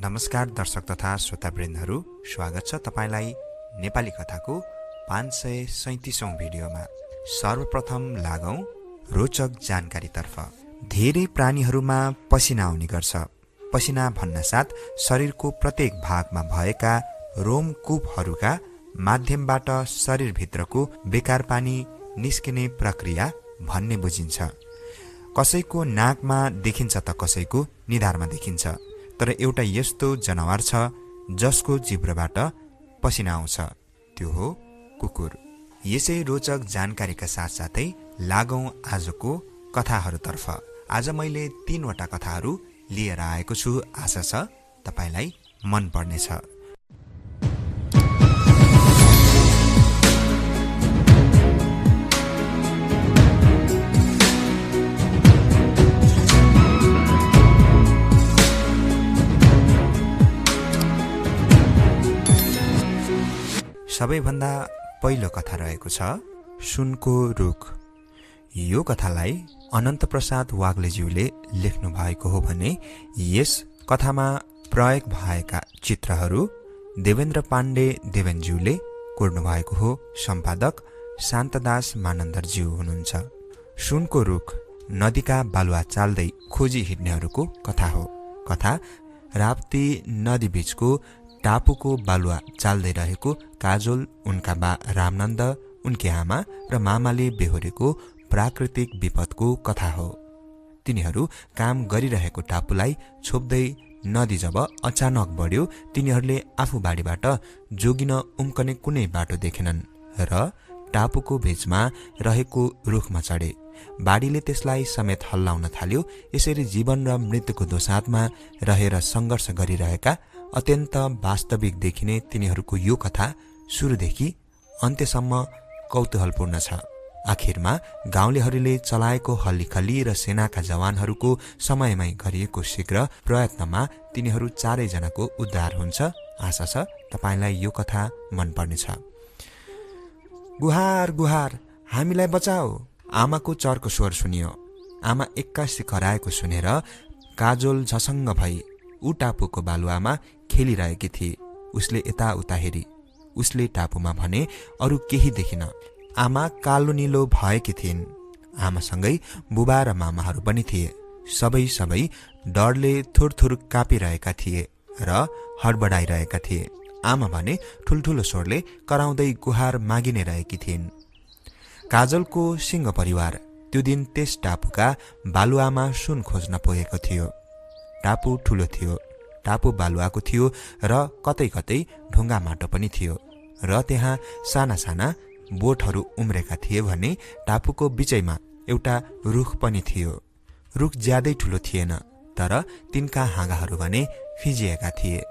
नमस्कार दर्शक तथा श्रोतावृन्दहरू, स्वागत छ तपाईलाई नेपाली कथाको 537औं भिडियोमा। सर्वप्रथम लागौं रोचक जानकारीतर्फ। धेरै प्राणीहरूमा पसिना आउने गर्छ। पसिना भन्नासाथ शरीरको प्रत्येक भागमा भएका रोमकूपहरूका माध्यमबाट शरीरभित्रको बेकार पानी निस्किने प्रक्रिया भन्ने बुझिन्छ। कसैको नाकमा देखिन्छ त कसैको निधारमा देखिन्छ। तर एउटा यस्तो जनावर छ जसको जिब्रोबाट पसिना आउँछ, त्यो हो कुकुर। यसै रोचक जानकारीका साथसाथै लागौं आजको कथाहरूतर्फ। आज मैले 3वटा कथाहरू लिएर आएको छु। आशा छ तपाईलाई मन पर्नेछ। सबैभन्दा पहिलो कथा रहेको छ सुनको रुख। यो कथालाई अनन्त प्रसाद वाग्लेज्यूले लेख्नु भएको हो भने यस कथामा प्रयोग भएका चित्रहरू देवेन्द्र पाण्डे देवेनज्यूले कोर्नु भएको हो। सम्पादक शान्तदास मानन्दरज्यू हुनुहुन्छ। सुनको रुख नदीका बालुवा चाल्दै खोजी हिँड्नेहरूको कथा हो। कथा राप्ती नदी बीचको टापुको बालुवा चाल्दै रहेको काजोल, उनका बा रामनन्द, उनकी आमा र मामाले बेहोरेको प्राकृतिक विपदको कथा हो। तिनीहरू काम गरिरहेको टापुलाई छोप्दै नदी जब अचानक बढ्यो, तिनीहरूले आफू बाढीबाट जोगिन उम्कने कुनै बाटो देखेनन् र टापुको बीचमा रहेको रुखमा चढे। बाढीले त्यसलाई समेत हल्लाउन थाल्यो। यसरी जीवन र मृत्युको दोसाँधमा रहेर सङ्घर्ष गरिरहेका अत्यन्त वास्तविक देखिने तिनीहरूको यो कथा सुरुदेखि अन्त्यसम्म कौतूहलपूर्ण छ। आखिरमा गाउँलेहरूले चलाएको हल्लीखल्ली र सेनाका जवानहरूको समयमै गरिएको शीघ्र प्रयत्नमा तिनीहरू चारैजनाको उद्धार हुन्छ। आशा छ तपाईलाई यो कथा मन पर्नेछ। गुहार गुहार, हामीलाई बचाओ, आमाको चर्को स्वर सुनियो। आमा एक्कासी कराएको सुनेर काजोल झसङ्ग भई ऊ टापुको बालुवामा खेलिरहेकी थिए। उसले यताउता हेरी। उसले टापुमा भने अरू केही देखिन। आमा कालो निलो भएकी थिइन्। आमासँगै बुबा र मामाहरू पनि थिए। सबै डरले थुरथुर कापिरहेका थिए र हडबडाइरहेका थिए। आमा भने ठुल्ठुलो स्वरले कराउँदै गुहार मागिने रहेकी थिइन्। काजलको सिंह परिवार त्यो दिन त्यस टापुका बालुवामा सुन खोज्न पुगेको थियो। टापु ठुलो थियो, टापु बालुवाको थियो र कतै कतै ढुङ्गा माटो पनि थियो र त्यहाँ साना साना बोटहरू उम्रेका थिए भने टापुको बिचैमा एउटा रुख पनि थियो। रुख ज्यादै ठुलो थिएन, तर तिनका हाँगाहरू भने फिजिएका थिए।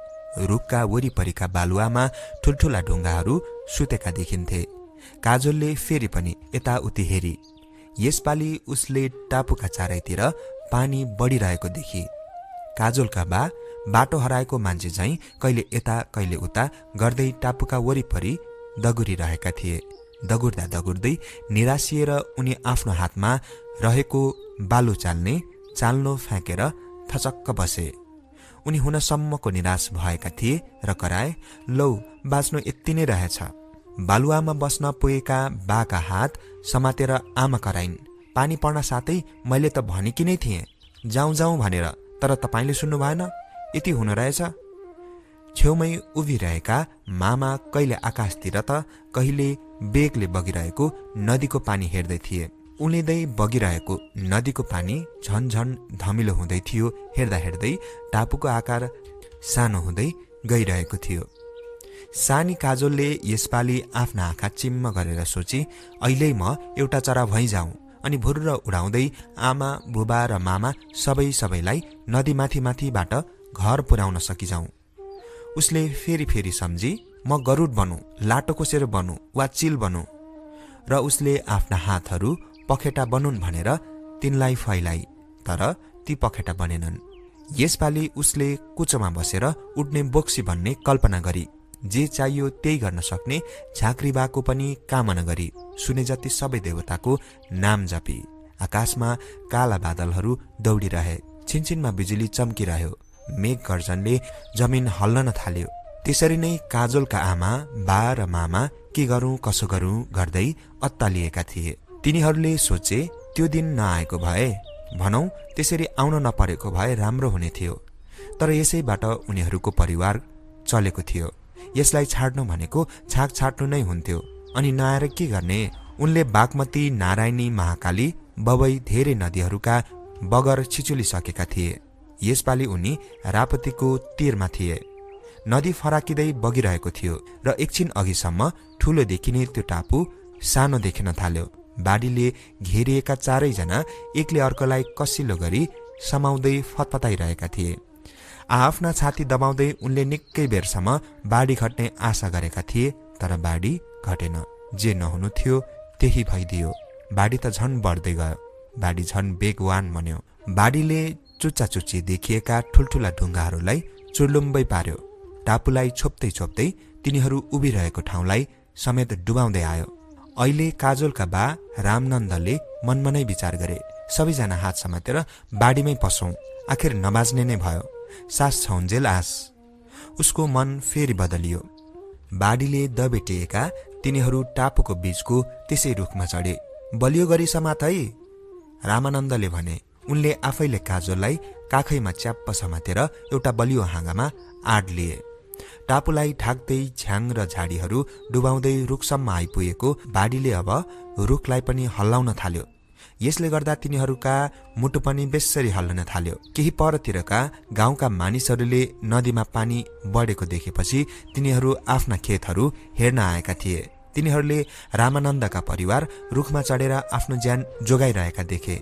रुखका वरिपरिका बालुवामा ठुल्ठुला ढुङ्गाहरू सुतेका देखिन्थे। काजलले फेरि पनि यताउति हेरी। यसपालि उसले टापुका चारैतिर पानी बढिरहेको देखी। काजलका बा बाटो हराएको मान्छे झैं कहिले यता कहिले उता गर्दै टापुका वरिपरि दगुरिरहेका थिए। दगुर्दा दगुर्दै निराशिएर उनी आफ्नो हातमा रहेको बालु चाल्नो फ्याँकेर थचक्क बसे। उनी हुनसम्मको निराश भएका थिए र कराए, लौ बाँच्नु यति नै रहेछ। बालुवामा बस्न पुगेका बाका हात समातेर आमा कराइन्, पानी पर्न साथै मैले त भनेकी नै थिएँ जाउँ जाउँ भनेर, तर तपाईले सुन्नु भएन। यति हुन रहेछ। छेउमै उभिरहेका मामा कहिले आकाशतिर त कहिले बेगले बगिरहेको नदीको पानी हेर्दै थिए। उलिँदै बगिरहेको नदीको पानी झनझन धमिलो हुँदै थियो। हेर्दा हेर्दै टापुको आकार सानो हुँदै गइरहेको थियो। सानी काजलले यसपालि आफ्ना आँखा चिम्म गरेर सोची, अहिले म एउटा चरा भइजाउँ अनि भुर्र उडाउँदै आमा, बुबा र मामा सबैलाई नदी माथिबाट घर पुर्याउन सकिजाउँ। उसले फेरि सम्झी, म गरुड बनू, लाटो कोसेर बनू वा चिल बनू। र उसले आफ्ना हातहरू पखेटा बनुन् भनेर तिनलाई फैलाई, तर ती पखेटा बनेनन्। यसपालि उसले कुचोमा बसेर उड्ने बोक्सी भन्ने कल्पना गरी। जे चाहियो त्यही गर्न सक्ने झाँक्रीबाको पनि कामना गरी सुने जति सबै देवताको नाम जपी। आकाशमा काला बादलहरू दौडिरहे। छिनछिनमा बिजुली चम्किरह्यो। मेघ गर्जनले जमिन हल्लन थाल्यो। त्यसरी नै काजलका आमा, बा र मामा के गरौँ कसो गरौँ गर्दै अत्तालिएका थिए। तिनीहरूले सोचे त्यो दिन नआएको भए, भनौँ त्यसरी आउन नपरेको भए राम्रो हुने थियो। तर यसैबाट उनीहरूको परिवार चलेको थियो। यसलाई छाड्नु भनेको छाक छाड्नु नै हुन्थ्यो। अनि नआएर के गर्ने? उनले बागमती, नारायणी, महाकाली, बबई धेरै नदीहरूका बगर छिचुलिसकेका थिए। यसपालि उनी रापतीको तीरमा थिए। नदी फराकिँदै बगिरहेको थियो र एकछिन अघिसम्म ठूलो देखिने त्यो टापु सानो देखिन थाल्यो। बाढीले घेरिएका चारैजना एकले अर्कोलाई कसिलो गरी समाउँदै फतफताइरहेका थिए। आफ्ना छाती दबाउँदै उनले निकै बेरसम्म बाढी घट्ने आशा गरेका थिए, तर बाढी घटेन। जे नहुनु थियो त्यही भइदियो। बाढी त झन बढ्दै गयो। बाढी झन बेगवान बन्यो। बाढीले चुच्चाचुच्ची देखिएका ठुल्ठुला ढुङ्गाहरूलाई चुर्लुम्बै पार्यो। टापुलाई छोप्दै छोप्दै तिनीहरू उभिरहेको ठाउँलाई समेत डुबाउँदै आयो। अहिले काजलका बा रामनन्दले मनमा नै विचार गरे, सबैजना हात समातेर बाढीमै पसौँ, आखिर नबाज्ने नै भयो। सास छौन्जेल आस। उसको मन फेरि बदलियो। बाढीले दबेटिएका तिनीहरू टापुको बीचको त्यसै रुखमा चढे। बलियो गरी समात है, रामानन्दले भने। उनले आफैले काजललाई काखैमा च्याप्प समातेर एउटा बलियो हाँगामा आड लिए। टापुलाई ढाक्दै झ्याङ र झाडीहरू डुबाउँदै रुखसम्म आइपुगेको बाढीले अब रुखलाई पनि हल्लाउन थाल्यो। यसले गर्दा तिनीहरूका मुटु पनि बेसरी हल्लन थाल्यो। केही परतिरका गाउँका मानिसहरूले नदीमा पानी बढेको देखेपछि तिनीहरू आफ्ना खेतहरू हेर्न आएका थिए। तिनीहरूले रामानन्दका परिवार रुखमा चढेर आफ्नो ज्यान जोगाइरहेका देखे।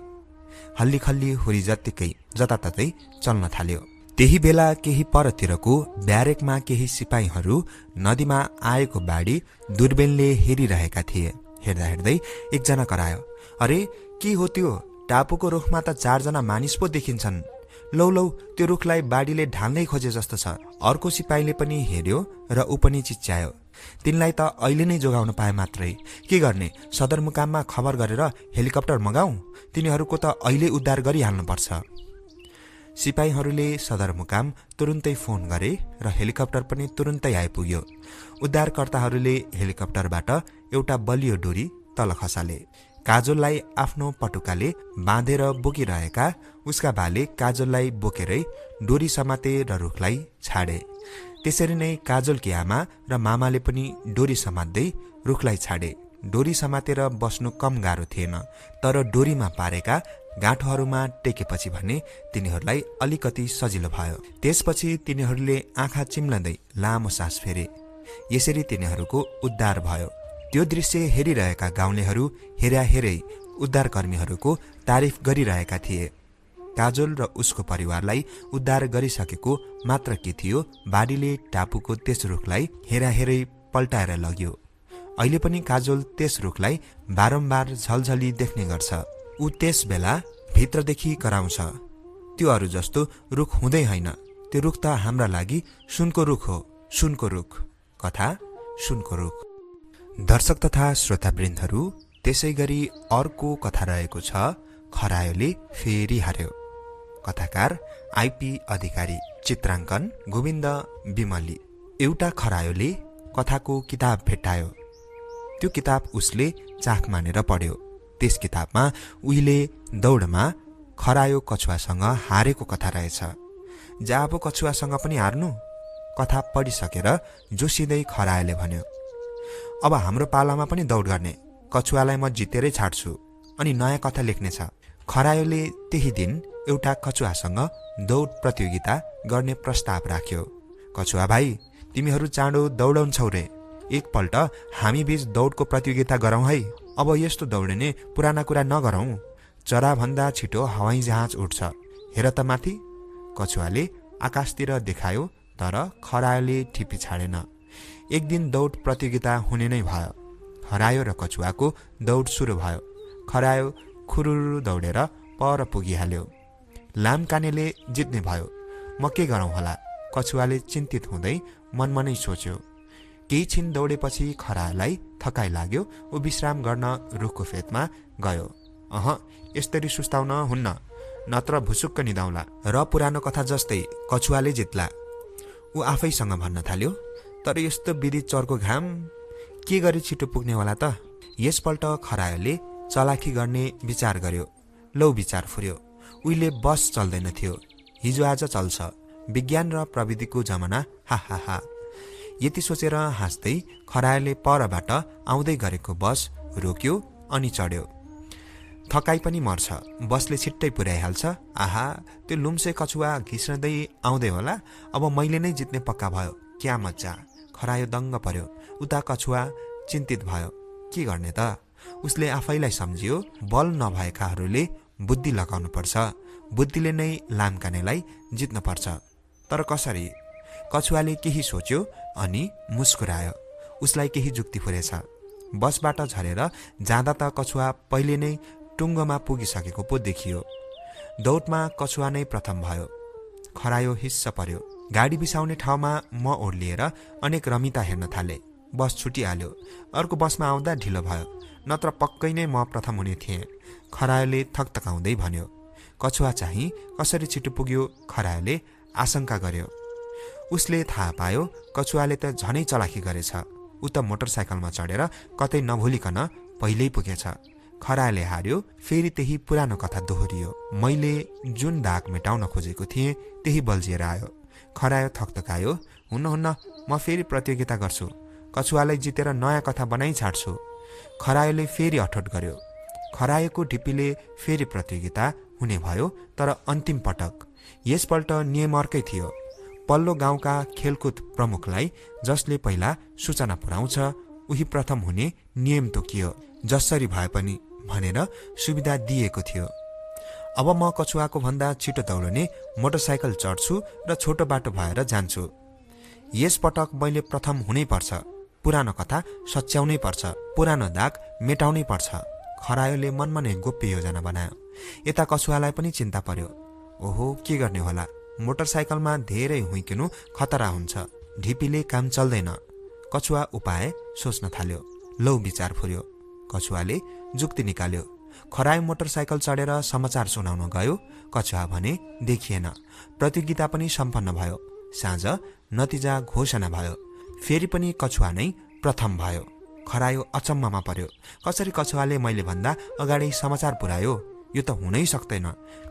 हल्ली खल्ली हुरी जत्तिकै जताततै चल्न थाल्यो। त्यही बेला केही परतिरको ब्यारेकमा केही सिपाहीहरू नदीमा आएको बाढी दूरबीनले हेरिरहेका थिए। हेर्दा हेर्दै एकजना करायो, अरे के हो त्यो? टापुको रुखमा त 4 जना मानिस पो देखिन्छन्। लौ लौ, त्यो रुखलाई बाढीले ढाल्नै खोजे जस्तो छ। अर्को सिपाहीले पनि हेर्यो र ऊ पनि चिच्यायो, तिनलाई त अहिले नै जोगाउन पाए मात्रै। के गर्ने? सदरमुकाममा खबर गरेर हेलिकप्टर मगाऊ। तिनीहरूको त अहिले उद्धार गरिहाल्नुपर्छ। सिपाहीहरूले सदरमुकाम तुरुन्तै फोन गरे र हेलिकप्टर पनि तुरुन्तै आइपुग्यो। उद्धारकर्ताहरूले हेलिकप्टरबाट एउटा बलियो डोरी तल खसाले। काजललाई आफ्नो पटुकाले बाँधेर बोकिरहेका उसका बाले काजललाई बोकेरै डोरी समाते र रुखलाई छाडे। त्यसरी नै काजलकी आमा र मामाले पनि डोरी समात्दै रुखलाई छाडे। डोरी समातेर बस्नु कम गाह्रो थिएन, तर डोरीमा पारेका गाँठोहरूमा टेकेपछि भने तिनीहरूलाई अलिकति सजिलो भयो। त्यसपछि तिनीहरूले आँखा चिम्लँदै लामो सास फेरे। यसरी तिनीहरूको उद्धार भयो। त्यो दृश्य हेरिरहेका गाउँलेहरू हेरा हेरै उद्धारकर्मीहरूको तारिफ गरिरहेका थिए। काजल र उसको परिवारलाई उद्धार गरिसकेको मात्र के थियो, बाढीले टापुको त्यस रुखलाई हेरा हेरै पल्टाएर लग्यो। अहिले पनि काजल त्यस रुखलाई बारम्बार झलझली देख्ने गर्छ। ऊ त्यस बेला भित्रदेखि कराउँछ, त्यो अरू जस्तो रुख हुँदै होइन, त्यो रुख त हाम्रा लागि सुनको रुख हो। सुनको रुख। कथा सुनको रुख। दर्शक तथा श्रोतावृन्दहरू, त्यसै गरी अर्को कथा रहेको छ, खरायोले फेरि हार्यो। कथाकार आइपी अधिकारी, चित्राङ्कन गोविन्द विमली। एउटा खरायोले कथाको किताब भेट्टायो। त्यो किताब उसले चाख मानेर पढ्यो। त्यस किताबमा उहिले दौडमा खरायो कछुवासँग हारेको कथा रहेछ। जाबो कछुवासँग पनि हार्नु? कथा पढिसकेर जोसिँदै खरायोले भन्यो, अब हाम्रो पालामा पनि दौड गर्ने। कछुवालाई म जितेरै छाड्छु अनि नयाँ कथा लेख्नेछ। खरायोले त्यही दिन एउटा कछुवासँग दौड प्रतियोगिता गर्ने प्रस्ताव राख्यो। कछुवा भाइ, तिमीहरू चाँडो दौडन्छौ रे, एकपल्ट हामी बीच दौडको प्रतियोगिता गरौँ है। अब यस्तो दौडिने पुराना कुरा नगरौँ। चराभन्दा छिटो हवाई जहाज उड्छ, हेर त माथि। कछुवाले आकाशतिर देखायो, तर खरायोले ठिपी छाडेन। एक दिन दौड प्रतियोगिता हुने नै भयो। खरायो र कछुवाको दौड सुरु भयो। खरायो खुरुरु दौडेर पर पुगिहाल्यो। लामकानेले जित्ने भयो। म के गरौँ होला? कछुवाले चिन्तित हुँदै मनमा नै सोच्यो। केही छिन दौडेपछि खरायोलाई थकाइ लाग्यो। ऊ विश्राम गर्न रुखको फेदमा गयो। यसरी सुस्ताउन हुन्न, नत्र भुसुक्क निदाउला र पुरानो कथा जस्तै कछुवाले जित्ला। ऊ आफैसँग भन्न थाल्यो, तर यस्तो विदित चर्को घाम के गरी छिटो पुग्ने होला त? यसपल्ट खरायोले चलाखी गर्ने विचार गर्यो। लौ विचार फुर्यो। उहिले बस चल्दैन थियो, हिजो आज चल्छ। विज्ञान र प्रविधिको जमाना, हा हा हा। यति सोचेर हाँस्दै खरायोले परबाट आउँदै गरेको बस रोक्यो अनि चढ्यो। थकाइ पनि मर्छ, बसले छिट्टै पुर्याइहाल्छ। आहा, त्यो लुम्से कछुवा घिस्रदै आउँदै होला, अब मैले नै जित्ने पक्का भयो। क्या मजा। खरायो दङ्ग पर्यो। उता कछुवा चिन्तित भयो। के गर्ने त? उसले आफैलाई सम्झियो, बल नभएकाहरूले बुद्धि लगाउनुपर्छ, बुद्धिले नै लामकानेलाई जित्नुपर्छ। तर कसरी? कछुवाले केही सोच्यो अनि मुस्कुरायो। उसलाई केही जुक्ति फुरेछ। बसबाट झरेर जाँदा त कछुवा पहिले नै टुङ्गोमा पुगिसकेको पो देखियो। दौडमा कछुवा नै प्रथम भयो। खरायो हिस्स पर्यो। गाडी बिसाउने ठाउँमा म ओर्लिएर अनेक रमिता हेर्न थाले। बस छुटिहाल्यो। अर्को बसमा आउँदा ढिलो भयो, नत्र पक्कै नै म प्रथम हुने थिएँ। खरायोले थकथकाउँदै भन्यो। कछुवा चाहिँ कसरी छिटो पुग्यो? खरायोले आशंका गर्यो। उसले थाहा पायो कछुवाले त झनै चलाखी गरेछ। ऊ त मोटरसाइकलमा चढेर कतै नभुलिकन पहिल्यै पुगेछ। खरायोले हार्यो। फेरि त्यही पुरानो कथा दोहोरियो। मैले जुन दाग मेटाउन खोजेको थिएँ त्यही बल्झिएर आयो। खरायो थकथकायो। हुन्न, म फेरि प्रतियोगिता गर्छु। कछुवालाई जितेर नयाँ कथा बनाइ छाड्छु। खरायोले फेरि अठोट गर्यो। खरायोको ढिप्पीले फेरि प्रतियोगिता हुने भयो, तर अन्तिम पटक। यसपल्ट नियम अर्कै थियो। पल्लो गाउँका खेलकुद प्रमुखलाई जसले पहिला सूचना पुर्याउँछ उही प्रथम हुने नियम तोकियो। जसरी भए पनि भनेर सुविधा दिएको थियो। अब म कछुवाको भन्दा छिटो दौडने मोटरसाइकल चढ्छु र छोटो बाटो भएर जान्छु। यसपटक मैले प्रथम हुनै पर्छ। पुरानो कथा सच्याउनै पर्छ। पुरानो दाग मेटाउनै पर्छ। खरायोले मनमा नै गोप्य योजना बनायो। यता कछुवालाई पनि चिन्ता पर्यो। ओहो, के गर्ने होला? मोटरसाइकलमा धेरै हुइकिनु खतरा हुन्छ। ढिपीले काम चल्दैन। कछुवा उपाय सोच्न थाल्यो। लौ विचार फुर्यो। कछुवाले जुक्ति निकाल्यो। खरायो मोटरसाइकल चढेर समाचार सुनाउन गयो। कछुवा भने देखिएन। प्रतियोगिता पनि सम्पन्न भयो। साँझ नतिजा घोषणा भयो। फेरि पनि कछुवा नै प्रथम भयो। खरायो अचम्ममा पर्यो। कसरी कछुवाले मैले भन्दा अगाडि समाचार पुर्यायो? यो त हुनै सक्दैन।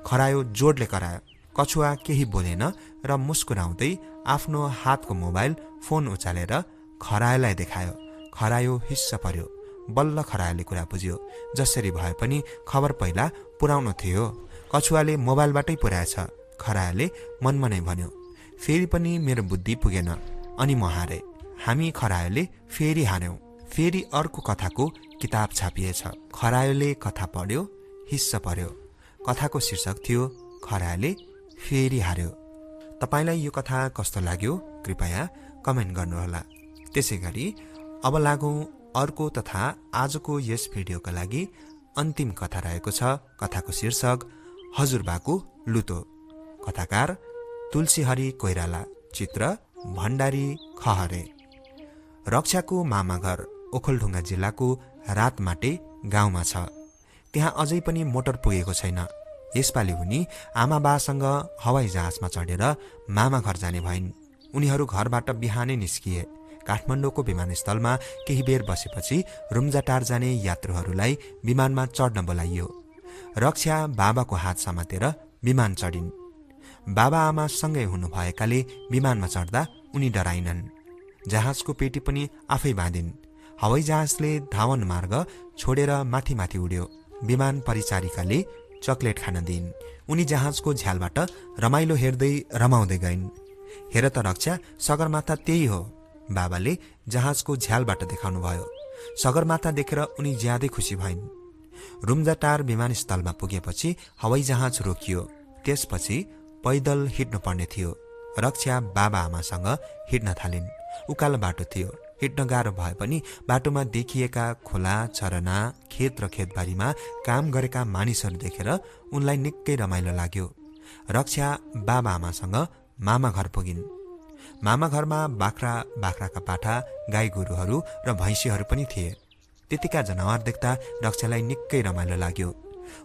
खरायो जोडले करायो। कछुवा केही बोलेन र मुस्कुराउँदै आफ्नो हातको मोबाइल फोन उचालेर खरायोलाई देखायो। खरायो हिस्स पर्यो। बल्ल खरायोले कुरा बुझ्यो। जसरी भए पनि खबर पहिला पुर्याउन थियो। कछुवाले मोबाइलबाटै पुर्याएछ। खरायोले मनमा नै भन्यो। फेरि पनि मेरो बुद्धि पुगेन अनि म हारे। हामी खरायोले फेरि हार्यौं। फेरि अर्को कथाको किताब छापिएछ। खरायोले कथा पढ्यो। हिस्स पर्यो। कथाको शीर्षक थियो खरायोले फेरि हार्यो। तपाईलाई यो कथा कस्तो लाग्यो कृपया कमेन्ट गर्नुहोला। त्यसै गरी अब लागौं अर्को तथा आजको यस भिडियोका लागि अन्तिम कथा रहेको छ। कथाको शीर्षक हजुरबाको लुतो। कथाकार तुलसीहरी कोइराला। चित्र भण्डारी खहरे। रक्षाको मामा घर ओखलढुङ्गा जिल्लाको रातमाटे गाउँमा छ। त्यहाँ अझै पनि मोटर पुगेको छैन। यसपालि उनी आमाबासँग हवाई जहाजमा चढेर मामा घर जाने भइन्। उनीहरू घरबाट बिहानै निस्किए। काठमाडौँको विमानस्थलमा केही बेर बसेपछि रुम्जाटार जाने यात्रुहरूलाई विमानमा चढ्न बोलाइयो। रक्षा बाबाको हात समातेर विमान चढिन्। बाबा आमा सँगै हुनुभएकाले विमानमा चढ्दा उनी डराइनन्। जहाजको पेटी पनि आफै बाँधिन्। हवाई जहाजले धावन मार्ग छोडेर माथि माथि उड्यो। विमान परिचारिकाले चकलेट खान दिइन्। उनी जहाजको झ्यालबाट रमाइलो हेर्दै रमाउँदै गइन्। हेर त रक्षा, सगरमाथा त्यही हो। बाबाले जहाजको झ्यालबाट देखाउनु भयो। सगरमाथा देखेर उनी ज्यादै खुसी भइन्। रुम्जाटार विमानस्थलमा पुगेपछि हवाई जहाज रोकियो। त्यसपछि पैदल हिँड्नु पर्ने थियो। रक्षा बाबा आमासँग हिँड्न थालिन्। उकालो बाटो थियो। हिँड्न गाह्रो भए पनि बाटोमा देखिएका खोला, झरना, खेत र खेतबारीमा काम गरेका मानिसहरू देखेर उनलाई निकै रमाइलो लाग्यो। रक्षा बाबा आमासँग मामा घर पुगिन्। मामा घरमा बाख्रा, बाख्राका पाठा, गाई गोरुहरू र भैँसीहरू पनि थिए। त्यतिका जनावर देख्दा रक्षालाई निकै रमाइलो लाग्यो।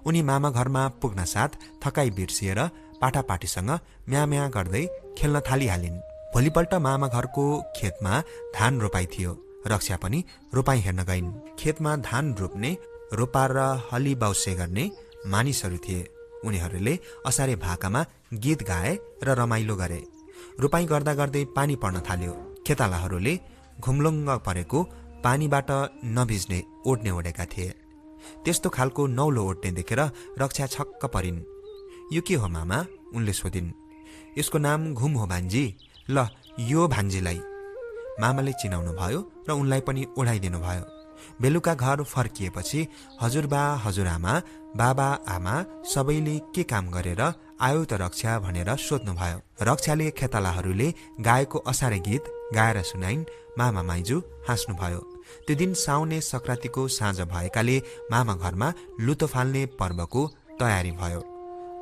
उनी मामा घरमा पुग्न साथ थकाइ बिर्सिएर पाठापाठीसँग म्या गर्दै खेल्न थालिहालिन्। भोलिपल्ट मामा घरको खेतमा धान रोपाइ थियो। रक्षा पनि रोपाइ हेर्न गइन्। खेतमा धान रोप्ने, रोपार र हली बाउसे गर्ने मानिसहरू थिए। उनीहरूले असारे भाकामा गीत गाए र रमाइलो गरे। रोपाइ गर्दा गर्दै पानी पर्न थाल्यो। खेतालाहरूले घुम्लुङ्ग परेको पानीबाट नभिज्ने ओड्ने ओढेका थिए। त्यस्तो खालको नौलो ओड्ने देखेर रक्षा छक्क परिन्। यो के हो मामा? उनले सोधिन्। यसको नाम घुम हो भान्जी। ल यो भान्जीलाई। मामाले चिनाउनु भयो र उनलाई पनि ओढाइदिनु भयो। बेलुका घर फर्किएपछि हजुरबा, हजुरआमा, बाबा, आमा सबैले के काम गरेर आयो त रक्षा भनेर सोध्नुभयो। रक्षाले खेतालाहरूले गाएको असारे गीत गाएर सुनाइन्। मामा माइजू हाँस्नुभयो। त्यो दिन साउने संक्रान्तिको साँझ भएकाले मामा घरमा लुतो फाल्ने पर्वको तयारी भयो।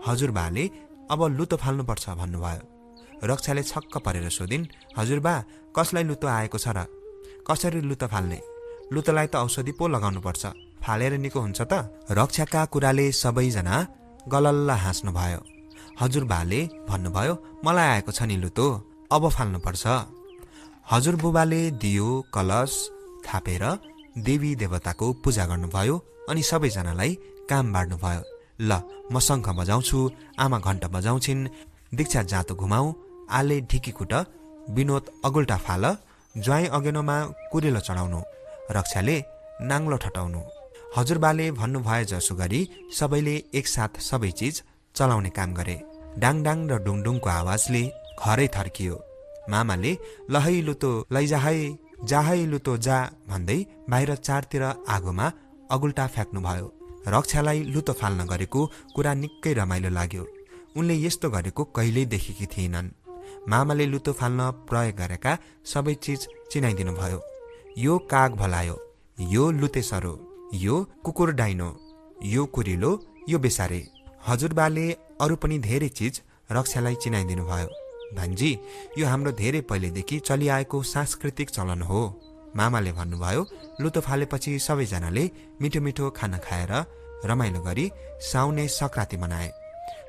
हजुरबाले अब लुतो फाल्नुपर्छ भन्नुभयो। रक्षाले छक्क परेर सोधिन्, हजुरबा कसलाई लुतो आएको छ र? कसरी लुतो फाल्ने? लुतोलाई त औषधि पो लगाउनुपर्छ, फालेर निको हुन्छ त? रक्षाका कुराले सबैजना गलल्ल हाँस्नुभयो। हजुरबाले भन्नुभयो, मलाई आएको छ नि लुतो, अब फाल्नुपर्छ। हजुरबुबाले दियो कलश थापेर देवी देवताको पूजा गर्नुभयो अनि सबैजनालाई काम बाँड्नुभयो। ल म शङ्ख बजाउँछु, आमा घण्ट बजाउँछिन्, दीक्षा जाँतो घुमाऊ, आले ढिकी कुट, विनोद अगुल्टा फाल, ज्वाइँ अगेनोमा कुरेलो चढाउनु, रक्षाले नाङ्लो ठटाउनु। हजुरबाले भन्नुभए जसो गरी सबैले एकसाथ सबै चिज चलाउने काम गरे। डाङडाङ र डुङडुङको आवाजले घरै थर्कियो। मामाले लहै लुतो लैजाहै, जाहै लुतो जा भन्दै बाहिर चारतिर आगोमा अगुल्टा फ्याँक्नुभयो। रक्षालाई लुतो फाल्न गरेको कुरा निकै रमाइलो लाग्यो। उनले यस्तो गरेको कहिल्यै देखेकी थिएनन्। मामाले लुतो फाल्न प्रयोग गरेका सबै चिज चिनाइदिनु भयो। यो काग भलायो, यो लुतेसरो, यो कुकुर डाइनो, यो कुरिलो, यो बेसारे। हजुरबाले अरू पनि धेरै चिज रक्षालाई चिनाइदिनु भयो। भान्जी, यो हाम्रो धेरै पहिलेदेखि चलिआएको सांस्कृतिक चलन हो। मामाले भन्नुभयो। लुतो फालेपछि सबैजनाले मिठो मिठो खाना खाएर रमाइलो गरी साउने संक्रान्ति मनाए।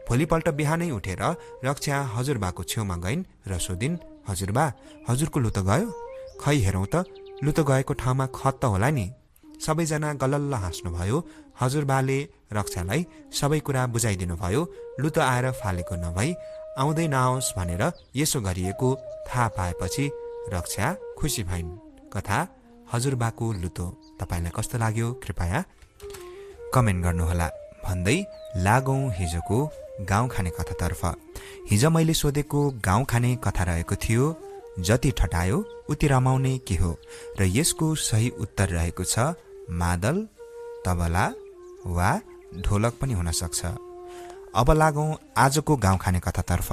भोलिपल्ट बिहानै उठेर रक्षा हजुरबाको छेउमा गइन् र सोधिन्, हजुरबा हजुरको लुतो गयो? खै हेरौँ त, लुतो गएको ठाउँमा खत त होला नि। सबैजना गलल्ल हाँस्नुभयो। हजुरबाले रक्षालाई सबै कुरा बुझाइदिनु भयो। लुतो आएर फालेको नभई आउँदै नआओस् भनेर यसो गरिएको थाहा पाएपछि रक्षा खुसी भइन्। कथा हजुरबाको लुतो तपाईलाई कस्तो लाग्यो कृपया कमेन्ट गर्नुहोला। भन्दै लागौं हिजोको गाउँ खाने कथातर्फ। हिजो मैले सोधेको गाउँ खाने कथा रहेको थियो, जति ठटायो उति रमाउने के हो, र यसको सही उत्तर रहेको छ मादल, तबला वा ढोलक पनि हुन सक्छ। अब लागौं आजको गाउँ खाने कथातर्फ।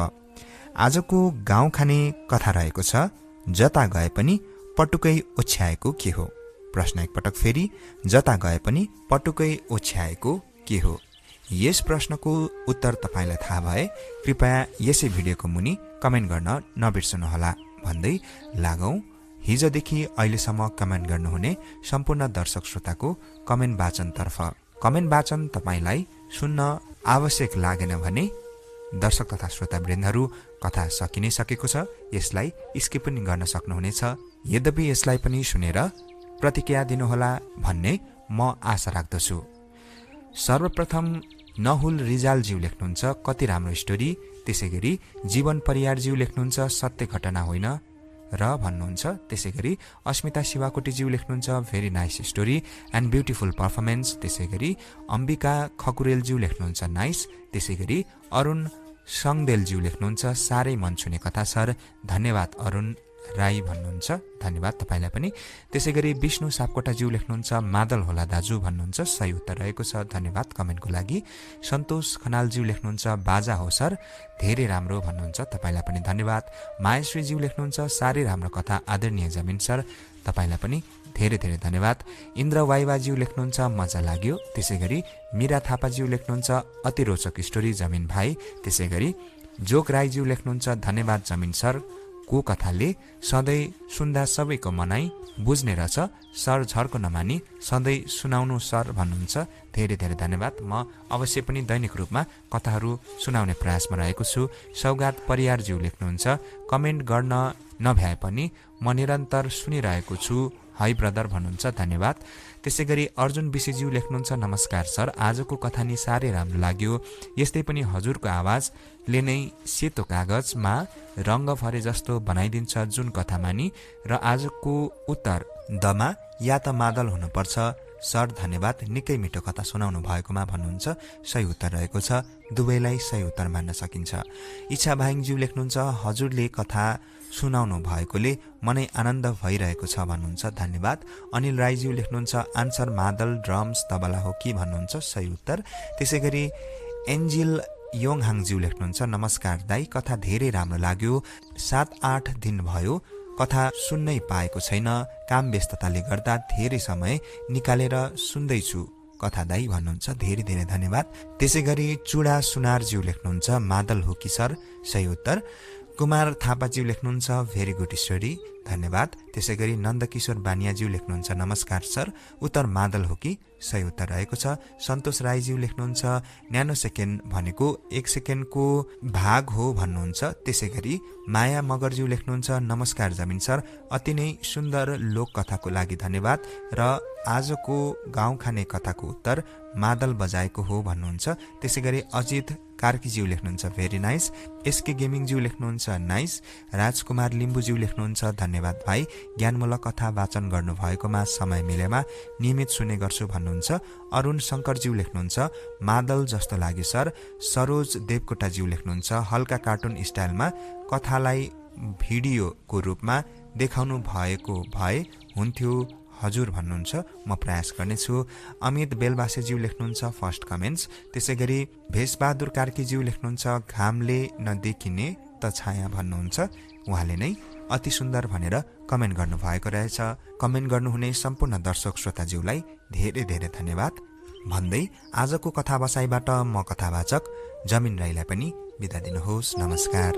आजको गाउँ खाने कथा रहेको छ जता गए पनि पटुकै ओछ्याएको के हो। प्रश्न एकपटक फेरि, जता गए पनि पटुकै ओछ्याएको के हो। यस प्रश्नको उत्तर तपाईलाई थाहा भए कृपया यसै भिडियोको मुनि कमेन्ट गर्न नबिर्सनुहोला। भन्दै लागौं हिजोदेखि अहिलेसम्म कमेन्ट गर्नुहुने सम्पूर्ण दर्शक श्रोताको कमेन्ट वाचनतर्फ। कमेन्ट वाचन तपाईलाई सुन्न आवश्यक लागेन भने दर्शक तथा श्रोतावृन्दहरू कथा सकिनै सकेको छ, यसलाई स्किप पनि गर्न सक्नुहुनेछ। यद्यपि यसलाई पनि सुनेर प्रतिक्रिया दिनुहोला भन्ने म आशा राख्दछु। सर्वप्रथम नहुल रिजालज्यू लेख्नुहुन्छ कति राम्रो स्टोरी। त्यसैगरी जीवन परियारज्यू लेख्नुहुन्छ सत्य घटना होइन र भन्नुहुन्छ। त्यसैगरी अस्मिता शिवाकोटीज्यू लेख्नुहुन्छ very nice story and beautiful performance. त्यसैगरी अम्बिका खकुरेलज्यू लेख्नुहुन्छ नाइस। त्यसैगरी अरुण सङदेलज्यू लेख्नुहुन्छ साह्रै मन छुने कथा सर, धन्यवाद अरुण राई भन्नुहुन्छ, धन्यवाद तपाईलाई पनि। त्यसैगरी विष्णु सापकोटाज्यू लेख्नुहुन्छ मादल होला दाजु भन्नुहुन्छ, सही उत्तर रहेको छ, धन्यवाद कमेन्टको लागि। सन्तोष खनालज्यू लेख्नुहुन्छ बाजा हो सर, धेरै राम्रो भन्नुहुन्छ, तपाईलाई पनि धन्यवाद। मायाश्रीज्यू लेख्नुहुन्छ साह्रै राम्रो कथा आदरणीय जमिन सर, तपाईलाई पनि धेरै धेरै धन्यवाद। इन्द्र वाइवाज्यू लेख्नुहुन्छ मजा लाग्यो। त्यसैगरी मीरा थापाज्यू लेख्नुहुन्छ अति रोचक स्टोरी जमिन भाइ। त्यसैगरी जोक राईज्यू लेख्नुहुन्छ धन्यवाद जमिन सर, को कथाले सधैँ सुन्दा सबैको मनाई बुझ्ने रहेछ, सर झर्को नमानी सधैँ सुनाउनु सर भन्नुहुन्छ। धेरै धेरै धन्यवाद। म अवश्य पनि दैनिक रूपमा कथाहरू सुनाउने प्रयासमा रहेको छु। सौगात परियारज्यू लेख्नुहुन्छ, कमेन्ट गर्न नभ्याए पनि म निरन्तर सुनिरहेको छु है ब्रदर भन्नुहुन्छ। धन्यवाद। त्यसै गरी अर्जुन विशीज्यू लेख्नुहुन्छ, नमस्कार सर, आजको कथा नि साह्रै राम्रो लाग्यो। यस्तै पनि हजुरको आवाजले नै सेतो कागजमा रङ्ग भरे जस्तो बनाइदिन्छ जुन कथामा नि। र आजको उत्तर दमा या त मादल हुनुपर्छ सर, धन्यवाद, निकै मिठो कथा सुनाउनु भएकोमा भन्नुहुन्छ। सही उत्तर रहेको छ, दुवैलाई सही उत्तर मान्न सकिन्छ। इच्छा भाइङज्यू लेख्नुहुन्छ, हजुरले कथा सुनाउनु भएकोले मनै आनन्द भइरहेको छ भन्नुहुन्छ। धन्यवाद। अनिल राईज्यू लेख्नुहुन्छ, आन्सर मादल, ड्रम्स, तबला हो कि भन्नुहुन्छ। सही उत्तर। त्यसै गरी एन्जिल योङहाङज्यू लेख्नुहुन्छ, नमस्कार दाई, कथा धेरै राम्रो लाग्यो। 7-8 दिन भयो कथा सुन्नै पाएको छैन, काम व्यस्तताले गर्दा धेरै समय निकालेर सुन्दैछु कथा दाई भन्नुहुन्छ। धेरै धेरै धन्यवाद। त्यसै गरी चुडा सुनारज्यू लेख्नुहुन्छ, मादल हो कि सर, सही उत्तर। कुमार थापाज्यू लेख्नुहुन्छ, भेरी गुड स्टडी, धन्यवाद। त्यसै गरी नन्दकिशोर बानियाज्यू लेख्नुहुन्छ, नमस्कार सर, उत्तर मादल हो कि, सही उत्तर रहेको छ। सन्तोष राईज्यू लेख्नुहुन्छ, न्यानो सेकेन्ड भनेको 1 सेकेन्डको भाग हो भन्नुहुन्छ। त्यसै गरी माया मगरज्यू लेख्नुहुन्छ, नमस्कार जमिन सर, अति नै सुन्दर लोककथाको लागि धन्यवाद र आजको गाउँ खाने कथाको उत्तर मादल बजाएको हो भन्नुहुन्छ। त्यसै गरी अजित कार्कीज्यू लेख्नुहुन्छ, भेरी नाइस। एसके गेमिङज्यू लेख्नुहुन्छ, नाइस। राजकुमार लिम्बुज्यू लेख्नुहुन्छ, धन्यवाद भाइ, ज्ञानमूलक कथा वाचन गर्नुभएकोमा समय मिलेमा नियमित सुने गर्छु भन्नुहुन्छ। अरुण शङ्करज्यू लेख्नुहुन्छ, मादल जस्तो लाग्यो सर। सरोज देवकोटाज्यू लेख्नुहुन्छ, हल्का कार्टुन स्टाइलमा कथालाई भिडियोको रूपमा देखाउनु भएको भए हुन्थ्यो हजुर भन्नुहुन्छ। म प्रयास गर्नेछु। अमित बेलबासेज्यू लेख्नुहुन्छ, फर्स्ट कमेन्ट्स। त्यसै गरी भेषबहादुर कार्कीज्यू लेख्नुहुन्छ, घामले नदेखिने त छाया भन्नुहुन्छ। उहाँले नै अति सुन्दर भनेर कमेन्ट गर्नुभएको रहेछ। कमेन्ट गर्नुहुने सम्पूर्ण दर्शक श्रोताज्यूलाई धेरै धेरै धन्यवाद भन्दै आजको कथा बसाइबाट म कथावाचक जमिन राईलाई पनि बिदा दिनुहोस्। नमस्कार।